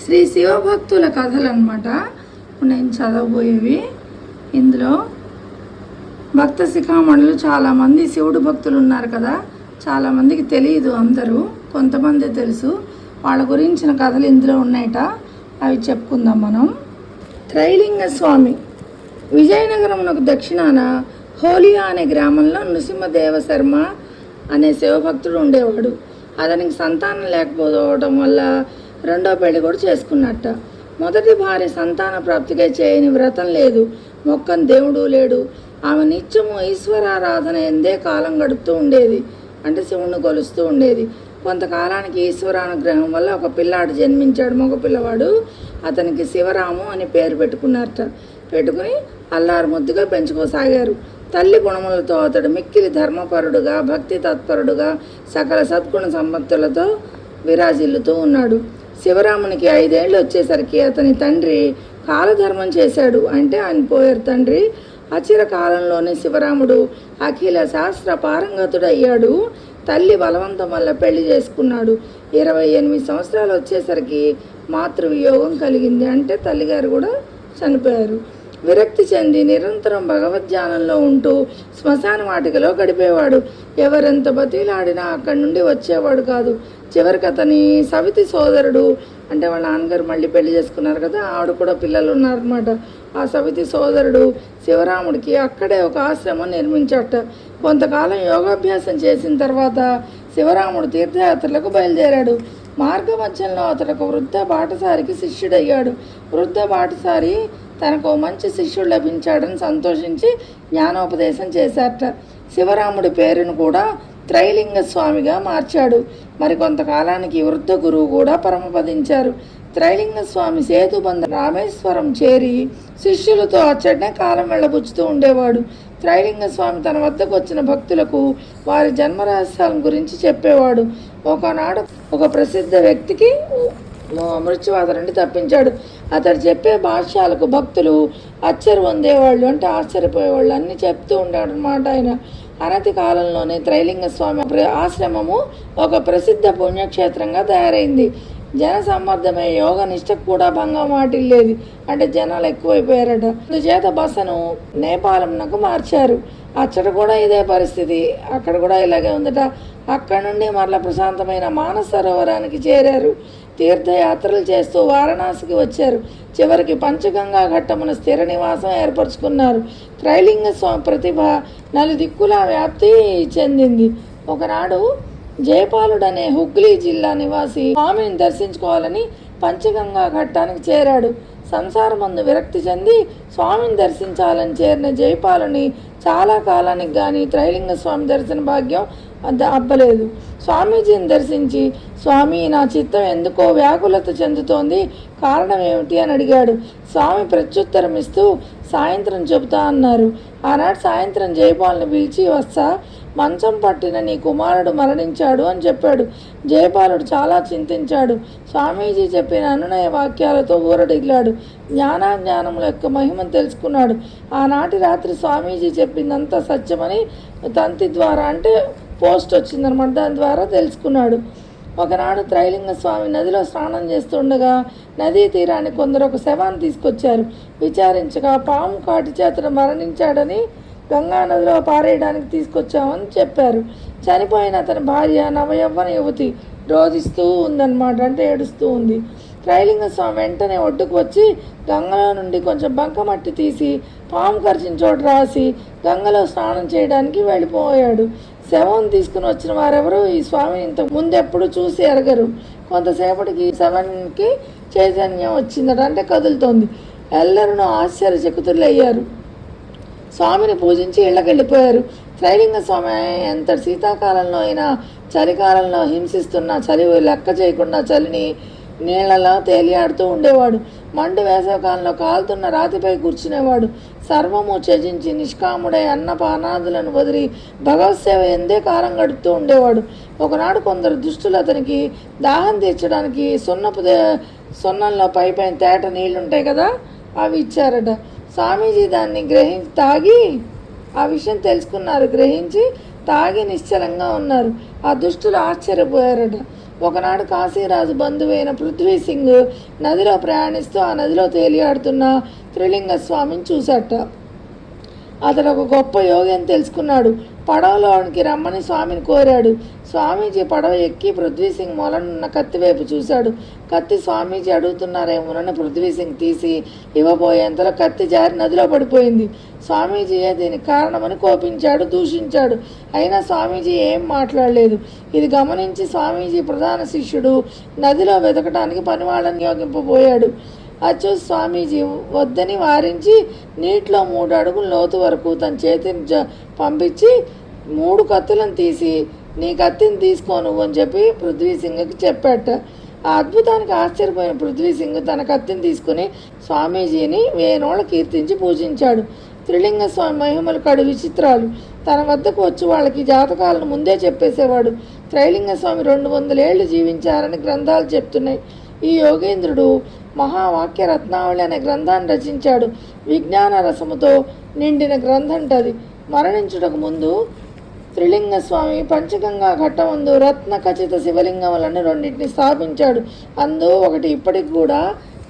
శ్రీ శివభక్తుల కథలు అనమాట నేను చదవబోయేవి. ఇందులో భక్త శిఖామణులు చాలామంది శివుడు భక్తులు ఉన్నారు కదా, చాలామందికి తెలియదు, అందరూ కొంతమంది తెలుసు. వాళ్ళ గురించిన కథలు ఇందులో ఉన్నాయట, అవి చెప్పుకుందాం మనం. త్రైలింగ స్వామి విజయనగరమునకు దక్షిణాన హోలియా అనే గ్రామంలో నృసింహదేవ శర్మ అనే శివభక్తుడు ఉండేవాడు. అతనికి సంతానం లేకపోవడం వల్ల రెండో పెళ్లి కూడా చేసుకున్నట్ట. మొదటి భార్య సంతాన ప్రాప్తిగా చేయని వ్రతం లేదు, మొక్కని దేవుడు లేడు. ఆమె నిత్యము ఈశ్వరారాధన ఎందే కాలం గడుపుతూ ఉండేది, అంటే శివుణ్ణి కొలుస్తూ ఉండేది. కొంతకాలానికి ఈశ్వరానుగ్రహం వల్ల ఒక పిల్లాడు జన్మించాడు, మగ పిల్లవాడు. అతనికి శివరాము అని పేరు పెట్టుకున్నారట. పెట్టుకుని అల్లారు ముద్దుగా పెంచుకోసాగారు. తల్లి గుణములతో అతడు మిక్కిలి ధర్మపరుడుగా, భక్తి తత్పరుడుగా, సకల సద్గుణ సంపత్తులతో విరాజిల్లుతూ ఉన్నాడు. శివరామునికి 5 ఏళ్ళు వచ్చేసరికి అతని తండ్రి కాలధర్మం చేశాడు, అంటే ఆయన పోయారు తండ్రి. అచిర కాలంలోనే శివరాముడు అఖిల శాస్త్ర పారంగతుడయ్యాడు. తల్లి బలవంతం వల్ల పెళ్లి చేసుకున్నాడు. 28 సంవత్సరాలు వచ్చేసరికి మాతృవియోగం కలిగింది, అంటే తల్లిగారు కూడా చనిపోయారు. విరక్తి చెంది నిరంతరం భగవద్ధ్యానంలో ఉంటూ శ్మశాన వాటికలో గడిపేవాడు. ఎవరెంత బతిలాడినా అక్కడి నుండి వచ్చేవాడు కాదు. చివరికి అతని సవితి సోదరుడు, అంటే వాళ్ళ నాన్నగారు మళ్ళీ పెళ్లి చేసుకున్నారు కదా, ఆవిడ కూడా పిల్లలు ఉన్నారన్నమాట. ఆ సవితి సోదరుడు శివరాముడికి అక్కడే ఒక ఆశ్రమం నిర్మించట. కొంతకాలం యోగాభ్యాసం చేసిన తర్వాత శివరాముడు తీర్థయాత్రలకు బయలుదేరాడు. మార్గ మధ్యంలో అతడు ఒక వృద్ధ బాటసారికి శిష్యుడయ్యాడు. వృద్ధ బాటసారి తనకు మంచి శిష్యుడు లభించాడని సంతోషించి జ్ఞానోపదేశం చేశారట. శివరాముడి పేరును కూడా త్రైలింగ స్వామిగా మార్చాడు. మరి కొంతకాలానికి వృద్ధ గురువు కూడా పరమపదించారు. త్రైలింగ స్వామి సేతుబంధ రామేశ్వరం చేరి శిష్యులతో అచ్చటనే కాలం వెళ్ళబుచ్చుతూ ఉండేవాడు. త్రైలింగ స్వామి తన వద్దకు వచ్చిన భక్తులకు వారి జన్మరహస్యాల గురించి చెప్పేవాడు. ఒకనాడు ఒక ప్రసిద్ధ వ్యక్తికి మృత్యువాత నుండి తప్పించాడు. అతడు చెప్పే భాష్యాలకు భక్తులు ఆశ్చర్య పొందేవాళ్ళు, అంటే ఆశ్చర్యపోయేవాళ్ళు, అన్నీ చెప్తూ ఉండాడు అన్నమాట ఆయన. అనతి కాలంలోనే త్రైలింగ స్వామి ఆశ్రమము ఒక ప్రసిద్ధ పుణ్యక్షేత్రంగా తయారైంది. జన సమ్మర్దమే యోగ నిష్టకు కూడా భంగం వాటిల్లేది, అంటే జనాలు ఎక్కువైపోయారట. అందుచేత బసను నేపాలంకు మార్చారు. అచ్చట కూడా ఇదే పరిస్థితి, అక్కడ కూడా ఇలాగే ఉందట. అక్కడ నుండి మరల ప్రశాంతమైన మానస సరోవరానికి చేరారు. తీర్థయాత్రలు చేస్తూ వారణాసికి వచ్చారు. చివరికి పంచగంగా ఘట్టమున స్థిర నివాసం ఏర్పరచుకున్నారు. త్రైలింగ స్వామి ప్రతిభ నలుదిక్కులా వ్యాప్తి చెందింది. ఒకనాడు జయపాలుడు అనే హుగ్లీ జిల్లా నివాసి స్వామిని దర్శించుకోవాలని పంచగంగా ఘట్టానికి చేరాడు. సంసారమందు విరక్తి చెంది స్వామిని దర్శించాలని చేరిన జయపాలుని చాలా కాలానికి కానీ త్రైలింగ స్వామి దర్శన భాగ్యం అబ్బలేదు. స్వామీజీని దర్శించి, స్వామి, నా చిత్తం ఎందుకో వ్యాకులత చెందుతోంది, కారణం ఏమిటి అని అడిగాడు. స్వామి ప్రత్యుత్తరం ఇస్తూ సాయంత్రం చెబుతా అన్నారు. ఆనాడు సాయంత్రం జయపాలుని పిలిచి, వస్తా, మంచం పట్టిన నీ కుమారుడు మరణించాడు అని చెప్పాడు. జయపాలుడు చాలా చింతించాడు. స్వామీజీ చెప్పిన అనునయ వాక్యాలతో ఊరడిల్లాడు. జ్ఞానాజ్ఞానముల యొక్క మహిమను తెలుసుకున్నాడు. ఆనాటి రాత్రి స్వామీజీ చెప్పిందంతా సత్యమని తంతి ద్వారా, అంటే పోస్ట్ వచ్చిందనమాట, దాని ద్వారా తెలుసుకున్నాడు. ఒకనాడు త్రైలింగ స్వామి నదిలో స్నానం చేస్తుండగా నదీ తీరాన్ని కొందరు ఒక శవాన్ని తీసుకొచ్చారు. విచారించగా పాము కాటి చేత మరణించాడని గంగా నదిలో పారేయడానికి తీసుకొచ్చామని చెప్పారు. చనిపోయిన అతని భార్య నవయవ్వన యువతి రోధిస్తూ ఉందన్నమాట, అంటే ఏడుస్తూ ఉంది. త్రైలింగ స్వామి వెంటనే ఒడ్డుకు వచ్చి గంగలో నుండి కొంచెం బంకమట్టి తీసి పాము కరిచిన చోట రాసి గంగలో స్నానం చేయడానికి వెళ్ళిపోయాడు. శవం తీసుకుని వచ్చిన వారెవరు ఈ స్వామిని ఇంతకు ముందు ఎప్పుడు చూసి ఎరగరు. కొంతసేపటికి శవానికి చైతన్యం వచ్చిందట, అంటే కదులుతోంది. ఎల్లరూ ఆశ్చర్యచకితులయ్యారు. స్వామిని పూజించి ఇళ్ళకి వెళ్ళిపోయారు. త్రైలింగ స్వామి ఎంత శీతాకాలంలో అయినా చలికాలంలో హింసిస్తున్న చలి లెక్క చేయకుండా చలిని నీళ్లలో తేలియాడుతూ ఉండేవాడు. మండు వేసవకాలంలో కాలుతున్న రాతిపై కూర్చునేవాడు. సర్వము త్యజించి నిష్కాముడై అన్నపానాదులను వదిలి భగవత్సేవ ఎందే కాలం గడుపుతూ ఉండేవాడు. ఒకనాడు కొందరు దుష్టులు అతనికి దాహం తీర్చడానికి సున్నంలో పైపైన తేట నీళ్లు ఉంటాయి కదా, అవి ఇచ్చారట. స్వామీజీ దాన్ని తాగి ఆ విషయం తెలుసుకున్నారు. గ్రహించి తాగి నిశ్చలంగా ఉన్నారు. ఆ దుష్టులు ఆశ్చర్యపోయారట. ఒకనాడు కాశీరాజు బంధువైన పృథ్వీ సింగ్ నదిలో ప్రయాణిస్తూ ఆ నదిలో తేలియాడుతున్న త్రిలింగ స్వామిని చూశాట. అతడు ఒక గొప్ప యోగి అని తెలుసుకున్నాడు. పడవలోనికి రమ్మని స్వామిని కోరాడు. స్వామీజీ పడవ ఎక్కి పృథ్వీ సింగ్ మొలనున్న కత్తి వైపు చూశాడు. కత్తి స్వామీజీ అడుగుతున్నారేమోనని పృథ్వీ సింగ్ తీసి ఇవ్వబోయేంతలో కత్తి జారి నదిలో పడిపోయింది. స్వామీజీయే దీనికి కారణమని కోపించాడు, దూషించాడు. అయినా స్వామీజీ ఏం మాట్లాడలేదు. ఇది గమనించి స్వామీజీ ప్రధాన శిష్యుడు నదిలో వెతకడానికి పనివాళ్ళని నియోగింపబోయాడు. అది చూసి స్వామీజీ వద్దని వారించి నీటిలో 3 అడుగుల లోతు వరకు తన చేతిని పంపించి 3 కత్తులను తీసి నీ కత్తిని తీసుకో నువ్వు అని చెప్పి పృథ్వీ సింగ్కి చెప్పాట. ఆ అద్భుతానికి ఆశ్చర్యపోయిన పృథ్వీ సింగ్ తన కత్తిని తీసుకుని స్వామీజీని వేణోళ్ళ కీర్తించి పూజించాడు. త్రిలింగ స్వామి మహిమలు కడు విచిత్రాలు. తన వద్దకు వచ్చి వాళ్ళకి జాతకాలను ముందే చెప్పేసేవాడు. త్రైలింగ స్వామి 200 ఏళ్ళు జీవించారని గ్రంథాలు చెప్తున్నాయి. ఈ యోగేంద్రుడు మహావాక్య రత్నావళి అనే గ్రంథాన్ని రచించాడు. విజ్ఞాన రసముతో నిండిన గ్రంథంటది. మరణించుటకు ముందు త్రిలింగ స్వామి పంచగంగా ఘట్టమందు రత్న ఖచ్చిత శివలింగములను 2 స్థాపించాడు. ఒకటి ఇప్పటికి కూడా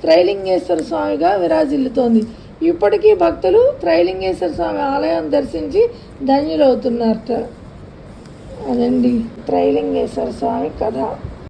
త్రైలింగేశ్వర స్వామిగా విరాజిల్లుతోంది. ఇప్పటికీ భక్తులు త్రైలింగేశ్వర స్వామి ఆలయం దర్శించి ధన్యులవుతున్నారట. అదండి త్రైలింగేశ్వర స్వామి కథ.